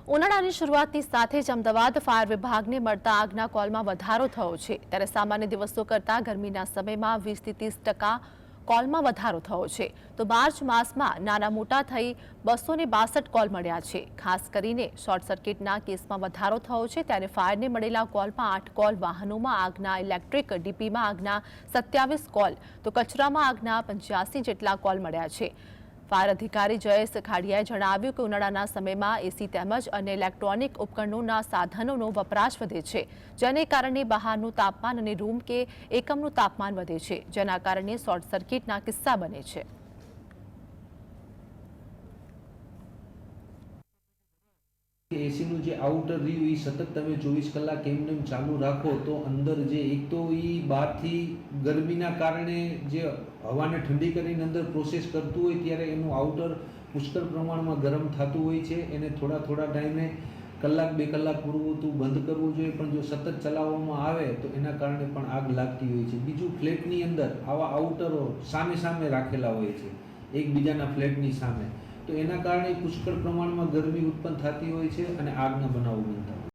ઉનાળાની શરૂઆતની સાથે જ અમદાવાદ ફાયર વિભાગને મળતા આગના કોલમાં વધારો થયો છે। ત્યારે સામાન્ય દિવસો કરતાં ગરમીના સમયમાં 20 થી 30% કોલમાં વધારો થયો છે। તો માર્ચ માસમાં નાના મોટા થઈ 262 કોલ મળ્યા છે। ખાસ કરીને શોર્ટ સર્કિટના કેસમાં વધારો થયો છે। ત્યારે ફાયરને મળેલા કોલમાં 8 કોલ, વાહનોમાં આગના, ઇલેક્ટ્રિક ડીપીમાં આગના 27 કોલ, તો કચરામાં આગના 85 જેટલા કોલ મળ્યા છે। ફાયર અધિકારી જયેશ ખાડિયાએ જણાવ્યું કે ઉનાળાના સમયમાં એસી તેમજ અન્ય ઇલેક્ટ્રોનિક ઉપકરણોના સાધનોનો વપરાશ વધે છે, જેને કારણે બહારનું તાપમાન અને રૂમ કે એકમનું તાપમાન વધે છે, જેના કારણે શોર્ટ સર્કિટના કિસ્સા બને છે। એસીનું જે આઉટર રહ્યું એ સતત તમે 24 કલાક એમને ચાલુ રાખો તો અંદર જે એક તો એ બહારથી ગરમીના કારણે જે હવાને ઠંડી કરીને અંદર પ્રોસેસ કરતું હોય ત્યારે એનું આઉટર પુષ્કળ પ્રમાણમાં ગરમ થતું હોય છે। એને થોડા ટાઈમે કલાક 2 કલાક પૂરતું બંધ કરવું જોઈએ, પણ જો સતત ચલાવવામાં આવે તો એના કારણે પણ આગ લાગતી હોય છે। બીજું, ફ્લેટની અંદર આવા આઉટરો સામે રાખેલા હોય છે એકબીજાના ફ્લેટની સામે, તો એના કારણે પુષ્કળ પ્રમાણમાં ગરમી ઉત્પન્ન થતી હોય છે અને આગના બનાવો બનતા હોય છે।